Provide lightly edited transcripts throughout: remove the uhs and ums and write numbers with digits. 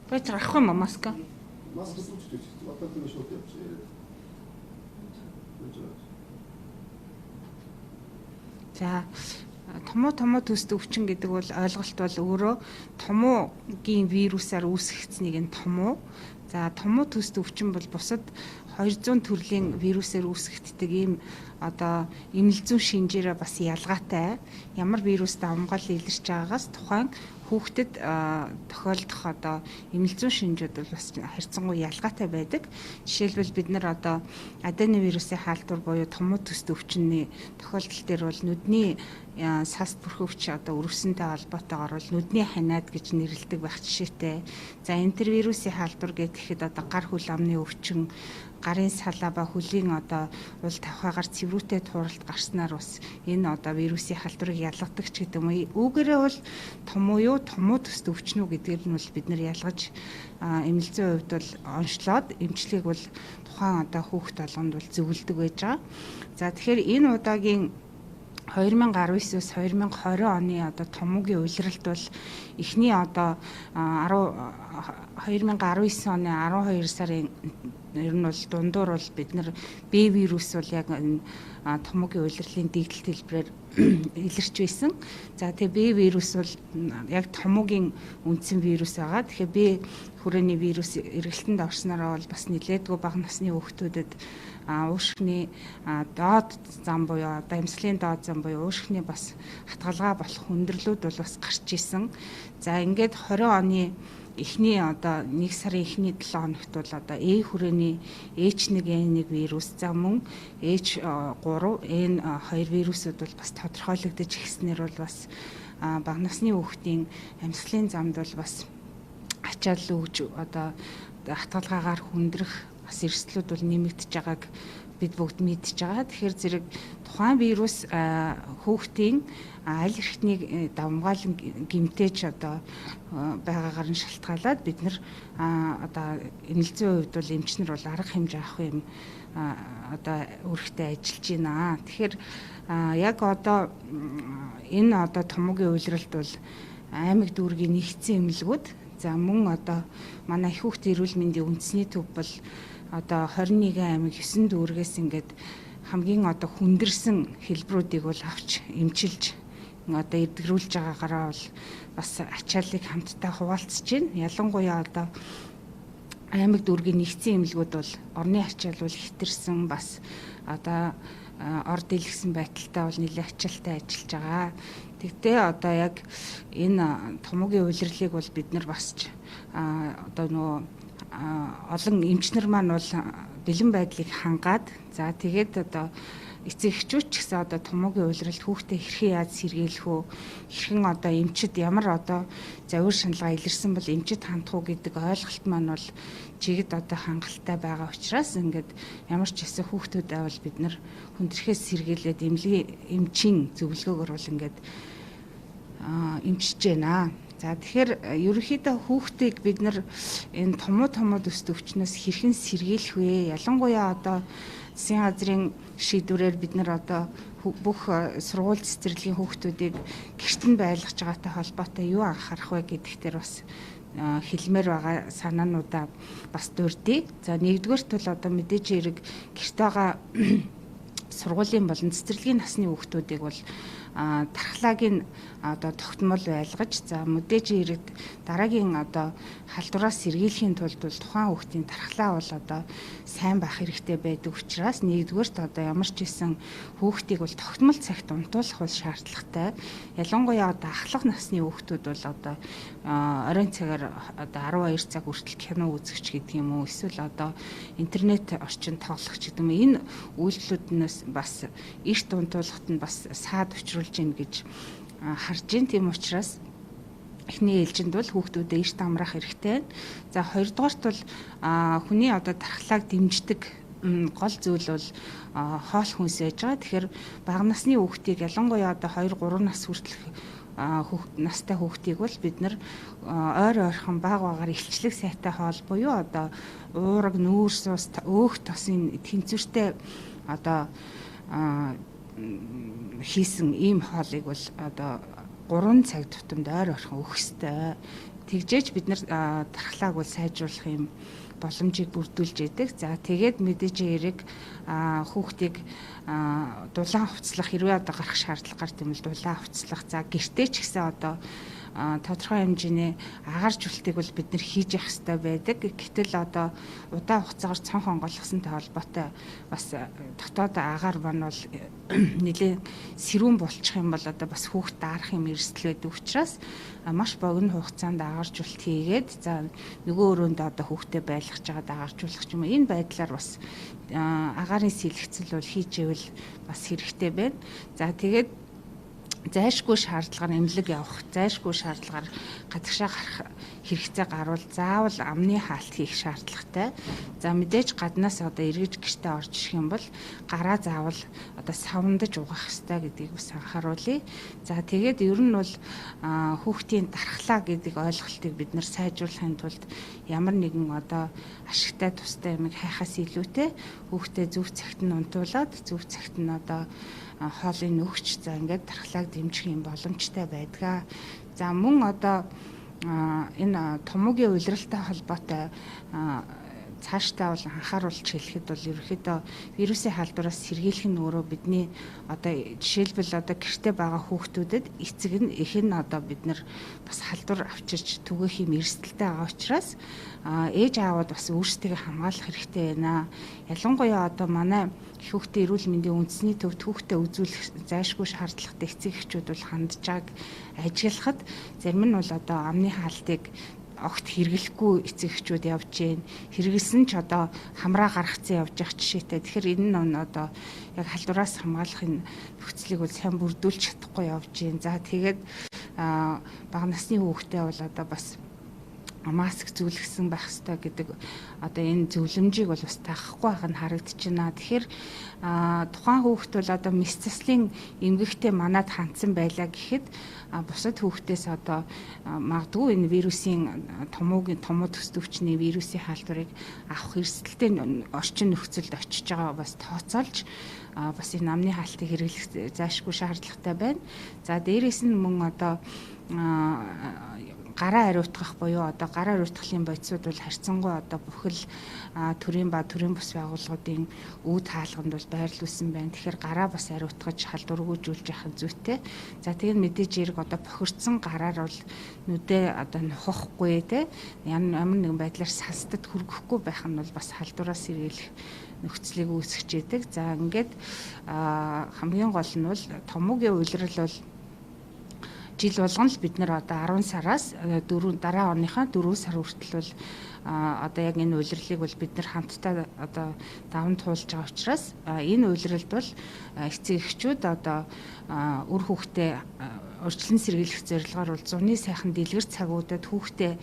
Байж авах юм маска. Маска сүүчтэй чи одоо тэр шууд явчих. За томоо төст өвчин гэдэг бол ойлголт бол өөрөө томоогийн вирусаар үүсгэцнийг нь томоо. За томоо төст өвчин бол бусад 200 төрлийн вирусээр үүсгэгддэг ийм одоо эмнэлзүү шинжээрээ бас ялгаатай. Ямар вирус давмгал илэрч байгаагаас тухайн хүүхдэд тохиолдох одоо эмнэлзүү шинжүүд бол бас харьцангуй ялгаатай байдаг. Жишээлбэл бид нар одоо аденовирусын хаалтур буюу томоо төст өвчний тохиолдол дээр бол нүдний сас бүрхөвч одоо өрөвсөнтэй холбоотойгоор бол нүдний ханаад гэж нэрлэдэг байх жишээтэй. За энтервирусын хаалтур гэхэд одоо гар хөл амны өвчин, гарын салаа ба хөлийн одоо уул тавхаагаар цэврүүтэй тууралт гарснаар бас энэ одоо вирусын халдварыг ялгадаг ч гэдэг юм. Үүгээрээ бол томоо төст өвчин үү гэдгээр нь бол бид нар ялгаж эмнэлзийн хувьд бол онцлоод эмчлэгийг бол тухайн одоо хүүхд болгонд бол зөвлөдөг байж байгаа. За тэгэхээр энэ удаагийн 2019-с 2020 оны одоо томоогийн улиралд бол эхний одоо 2019 оны 12 сарын ер нь бол дундуур бол бид нар Б вирус бол яг томоогийн улирлын дэгдэлт хэлбэрээр илэрч байсан. За тэгээ Б вирус бол яг томоогийн үндсэн вирус байгаа. Тэгэхээр Б хүрээний вирус эргэлтэнд орснороо бол бас нэлээдгүй бага насны хүүхдүүдэд уушгины доод зам буюу одоо эмслийн доод зам буюу уушгины бас хатгалгаа болох хүндрэлүүд бол бас гарч исэн. За ингээд 20 оны эхний одоо 1 сарын эхний 7 хоногт бол одоо Э хүрээний H1N1 вирус, за мөн H3, N2 вирусууд бол бас тодорхойлогдож ирснээр бол бас бага насны хүүхдийн амьсгалын замд бол бас ачаал өгж одоо хатгалгаагаар хүндрэх бас эрсдлүүд бол нэмэгдэж байгааг бид бүгд мэдж байгаа. Тэгэхээр зэрэг тухайн вирус хүүхдийн аль эрхтнийг давмгаалan гэмтээж одоо байгаагаар нь шалтгаалаад бид нар одоо эмнэлзийн хувьд бол эмчнэр бол арга хэмжээ авах юм одоо үүрэгтэй ажиллаж байна. Тэгэхээр яг одоо энэ одоо томоогийн улиралд бол аймаг дүүргийн нэгдсэн эмнэлгүүд, за мөн одоо манай их хүүхдийн эрүүл мэндийн үндэсний төв бол одоо 21 аймаг 9 дүүргээс ингээд хамгийн одоо хүндэрсэн хэлбэрүүдийг бол авч эмчилж одоо эдгэрүүлж байгаагаараа бол бас ачааллыг хамтдаа хуваалцж байна. Ялангуяа одоо аймаг дүүргийн нэгдсэн эмнэлгүүд бол орны ачаал бол хэтэрсэн, бас одоо ор дэлгэсэн байдалтай бол нэлээд ачаалтай ажиллаж байгаа. Тэгтээ одоо яг энэ томоогийн улирлыг бол бид нар бас одоо нөгөө олон эмчнэр маань бол бэлэн байдлыг хангаад, за тэгээд одоо эцэг эхчүүд ч гэсэн одоо томоогийн улиралд хүүхдээ хэрхэн яаж сэргийлэх үү, хэрхэн одоо эмчид ямар одоо завир шаналгаа илэрсэн бол эмчид хандах уу гэдэг ойлголт маань бол чигд одоо хангалттай байгаа учраас ингээд ямар ч хэсэг хүүхдүүдэд бол бид нар хүндрэхээс сэргийлээд эмчийн зөвлөгөөгөр бол ингээд эмчиж байна. За тэгэхээр ерөнхийдөө хүүхдийг бид нар энэ томоо төст өвчнөөс хэрхэн сэргийлэх вэ? Ялангуяа одоо засгийн газрын шийдвэрээр бид нар одоо бүх сургууль цэцэрлэгийн хүүхдүүдийг гэрт нь байлгаж байгаатай холбоотой юу анхаарах вэ гэдэгт бас хэлмээр байгаа санаануудаа бас дурдъя. За нэгдүгээрт бол одоо мэдээж хэрэг гэрт байгаа сургуулийн болон цэцэрлэгийн насны хүүхдүүдийг бол тархлагын одоо тогтмол байлгаж, за мэдээж хэрэг дараагийн одоо халдвараас сэргийлэхийн тулд бол тухайн хүүхдийн тархлаа бол одоо сайн байх хэрэгтэй байдаг учраас нэгдүгээрт одоо ямар ч гэсэн хүүхдийг бол тогтмол цагт унтуулах бол шаардлагатай. Ялангуяа одоо ахлах насны хүүхдүүд бол одоо оройн цагаар одоо 12 цаг хүртэл кино үзэгч гэдэг юм уу, эсвэл одоо интернет орчинд тоглох гэдэг юм. Энэ үйлдэлүүднээс бас эрт унтуулахад нь бас саад учруулж ийн гэж харж байна. Тийм учраас эхний ээлжинд бол хүүхдүүдэд эрт амраах хэрэгтэй. За хоёрдугаарт бол хүний одоо тархлааг дэмждэг гол зүйл бол хоол хүнс байж байгаа. Тэгэхээр бага насны хүүхдийг ялангуяа одоо 2-3 нас хүртэлх настай хүүхдийг бол бид нар ойрхон багаар илчлэг сайтай хоол буюу одоо уураг, нүүрс ус, өөх тосын тэнцвэртэй одоо хийсэн ийм хоолыг бол одоо 3 цаг тутамд ойр орхон өгөх ёстой. Тэгжээч бид нар дархлааг бол сайжруулах юм боломжийг бүрдүүлж яадаг. За тэгээд мэдээж эрэг хүүхдийг дулаан хувцлах хэрвээ одоо гарах шаардлага гарт юм бол дулаан хувцлах. За гэртээ ч гэсэн одоо тодорхой хэмжээний агааржуулалтыг бол бид нар хийж явах хэрэгтэй байдаг. Гэтэл одоо удаан хугацаагаар цонх онгойлгосонтой холбоотой бас дотоод агаар маань бол нэлээд сэрүүн болчих юм бол одоо бас хүүхд даарах юм эрсдэл байдаг учраас маш богино хугацаанд агааржуулалт хийгээд за нөгөө өрөөндөө одоо хүүхдэд байлгаж байгаад агааржуулах ч юм уу энэ байдлаар бас агаарын сэлгэцэл бол хийж ивэл бас хэрэгтэй байна. За тэгээд зайлшгүй шаардлагаар эмнэлэг явах, зайлшгүй шаардлагаар гадагшаа гарах хэрэгцээ гарвал заавал амны хаалт хийх шаардлагатай. За мэдээж гаднаас одоо эргэж гэртээ орж ирэх юм бол гараа заавал одоо савндаж угаах хэрэгтэй гэдгийг бас анхааруулъя. За тэгээд ер нь бол хүүхдийн дархлаа гэдэг ойлголтыг бид нар сайжруулахын тулд ямар нэгэн одоо ашигтай тустай юмыг хайхаас илүүтэй хүүхдээ зөв цагт нь унтуулад зөв цагт нь одоо хоолыг нөгч за ингээд дархлааг дэмжих юм боломжтой байдгаа. За мөн одоо энэ томоогийн улиралтай холбоотой цаашдаа бол анхааруулж хэлэхэд бол ерөөхдөө вирусын халдвараас сэргийлэх нь өөрөө бидний одоо жишээлбэл одоо гэртээ байгаа хүүхдүүдэд эцэг нь их нь одоо бид нар бас халдвар авчирч түгээх юм эрсдэлтэй байгаа учраас ээж аавууд бас өөрсдөө хамгаалах хэрэгтэй байна. Ялангуяа одоо манай хүүхдийн эрүүл мэндийн үндэсний төвд хүүхдэд үзүүлэх зайлшгүй шаардлагатай эцэг эхчүүд бол хандж байгааг ажиглахад зарим нь бол одоо амны хаалтыг огт хэрэглэхгүй эцэг эхчүүд явж гин хэрэгэлсэн ч одоо хамраа гаргацсан явж явах жишээтэй. Тэгэхээр энэ нь одоо яг халдвараас хамгаалахын нөхцөлийг бол сайн бүрдүүлж чадахгүй явж гин. За тэгээд бага насны хүүхдээ бол одоо бас маск зөвлөсөн байх хэрэгтэй гэдэг одоо энэ зөвлөмжийг бол бас таахгүй байх нь харагдаж байна. Тэгэхээр тухайн хүүхд бол одоо мэс заслын эмгэгтэй манад хандсан байлаа гэхэд бусад хүүхдээс одоо магадгүй энэ вирусын томоо төсдөвчний вирусын халдварыг авах эрсдэлтэй орчин нөхцөлд очиж байгаа бас тооцоолж бас энэ амны хаалтыг хэрэглэх заашгүй шаардлагатай байна. За дээрээс нь мөн одоо гараа ариутгах буюу одоо гараа ариутгахын бодисууд бол харьцангуй одоо бүхэл төрийн ба төрийн бус байгууллагуудын үүд хаалганд бол байрлуулсан байна. Тэгэхээр гараа бас ариутгаж халдваргүйжүүлж явах нь зүйтэй. За тэгээд мэдээж хэрэг одоо бохирдсан гараар бол нүдээ одоо нухахгүй те ямар нэгэн байдлаар сансдад хүргэхгүй байх нь бол бас халдвараас сэргийлэх нөхцөлийг үүсгэж яадаг. За ингээд хамгийн гол нь бол томоогийн улирал бол жил болгон л бид нар одоо 10 сараас дараа оныхаа 4 сар хүртэл бол одоо яг энэ улирлыг бол бид нар хамтдаа одоо даван туулж байгаа учраас энэ улиралд бол эцэг эхчүүд одоо үр хүүхдээ урьдчилан сэргийлэх зорилгоор бол зуны сайхан дэлгэр цагуудад хүүхдээ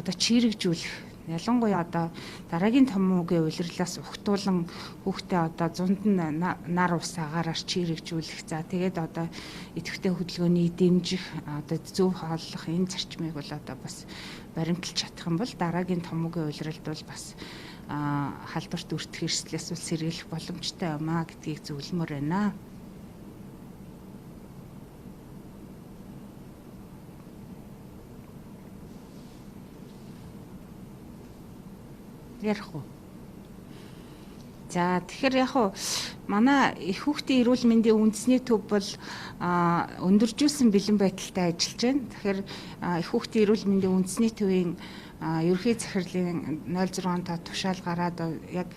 одоо чирэгжүүлэх ялангуяа одоо дараагийн томоогийн улирлаас ухтуулан хүүхдээ одоо зунд нь нар ус агаараар чирэгжүүлэх. За тэгээд одоо идэвхтэй хөдөлгөөний дэмжих одоо зөв хооллох энэ зарчмыг бол одоо бас баримталж чадах юм бол дараагийн томоогийн улиралд бол бас халдварт өртөх эрсдлээс бол сэргийлэх боломжтой юм а гэдгийг зөвлөмөр байна. Ярих уу. За тэгэхээр яг уу манай их хүүхдийн эрүүл мэндийн үндэсний төв бол өндөржүүлсэн бэлэн байдалтай ажиллаж байна. Тэгэхээр их хүүхдийн эрүүл мэндийн үндэсний төвийн ерөнхий захирлын 065 тушаал гараад яг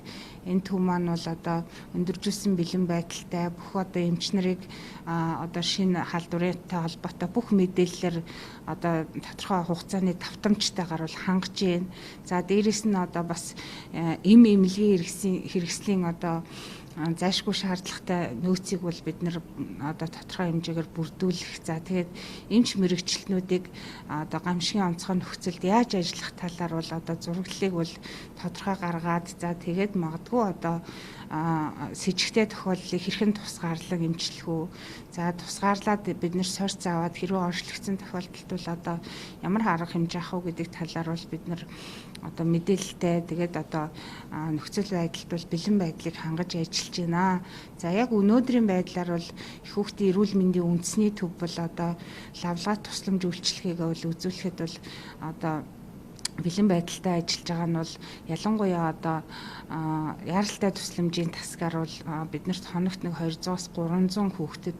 энэ төв маань бол одоо өндөржүүлсэн бэлэн байдалтай бүх одоо эмч нарыг одоо шинэ халдвартай холбоотой бүх мэдээллээр одоо тодорхой хугацааны давтамжтайгаар бол хангаж байна. За дээрэс нь одоо бас эмнэлгийн хэрэгслийн одоо зайлшгүй шаардлагатай нөөцийг бол бид нар одоо тодорхой хэмжээгээр бүрдүүлэх. За тэгээд эмч мэрэгчлэнүүдийг одоо гамшигын онцгой нөхцөлд яаж ажиллах талаар бол одоо зураглалыг бол тодорхой гаргаад за тэгээд магадгүй одоо с ижигтэй тохиолдлыг хэрхэн тусгаарлан эмчлэх үү. За тусгаарлаад бид нэр сорьц аваад хэрвээ оршлогдсон тохиолдолд бол одоо ямар арга хэмжээ авах уу гэдэг талаар бол бид нар одоо мэдээлэлтэй тэгээд одоо нөхцөл байдалд бол бэлэн байдлыг хангаж ажиллаж байна. За яг өнөөдрийн байдлаар бол их хүүхдийн эрүүл мэндийн үндэсний төв бол одоо лавлгаа тусламж үйлчилгээг бол үзүүлэхэд бол одоо бэлэн байдалтай ажиллаж байгаа нь бол ялангуяа одоо яаралтай тусламжийн тасгаар бол биднэрт хоногт нэг 200-аас 300 хүүхдэд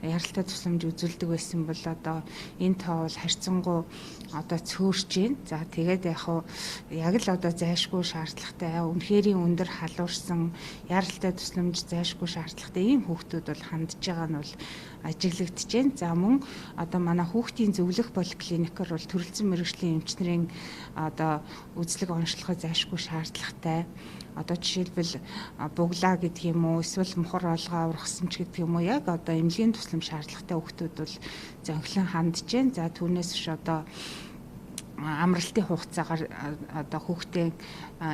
яаралтай тусламж үзүүлдэг байсан бол одоо энэ тоо бол харьцангуй одоо цөөрч байна. За тэгээд яг л одоо зайлшгүй шаардлагатай үнэхэрийн өндөр халуурсан яаралтай тусламж зайлшгүй шаардлагатай ийм хүүхдүүд бол хандж байгаа нь бол ажиглагдж байна. За мөн одоо манай хүүхдийн зөвлөх поликлиникээр бол төрөлцсөн мэрэгжлийн эмчнэрийн одоо үзлэг онцлогоо зайлшгүй шаардлагатай. Одоо жишээлбэл буглаа гэдэг юм уу, эсвэл мухар олгоо ургасан ч гэдэг юм уу, яг одоо эмнэлгийн туслам шаардлагатай хүүхдүүд бол зөнхлөн хандж байна. За түүнээс биш одоо амралтын хугацаагаар одоо хүүхдийн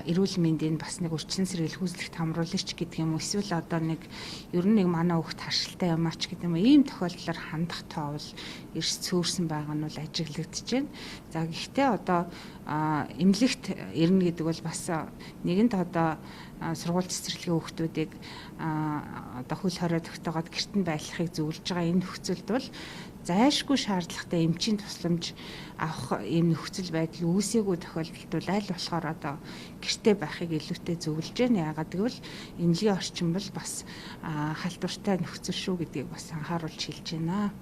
эрүүл мэндийн бас нэг урьдчилан сэргийлэх хүслэгт хамруулагч гэдэг юм уу, эсвэл одоо нэг ер нь нэг манай хүүхд харшилтай юм ач гэдэг юм уу, ийм тохиолдлоор хандах тоо бол эрс цөөрсөн байгаа нь бол ажиглагдж байна. За гэхдээ одоо эмнэлэгт ирнэ гэдэг бол бас нэгэнт одоо сургууль цэцэрлэгийн хүүхдүүдийг одоо хөл хорой тогтоогоод гэрт нь байлгахыг зөвлөж байгаа энэ нөхцөлд бол зайлшгүй шаардлагатай эмчийн тусламж авах ийм нөхцөл байдал үүсээгүй тохиолдолд бол аль болохоор одоо гэртээ байхыг илүүтэй зөвлөж байна. Яагаад гэвэл эмнэлгийн орчин бол бас халдвартай нөхцөл шүү гэдгийг бас анхааруулж хэлж байна.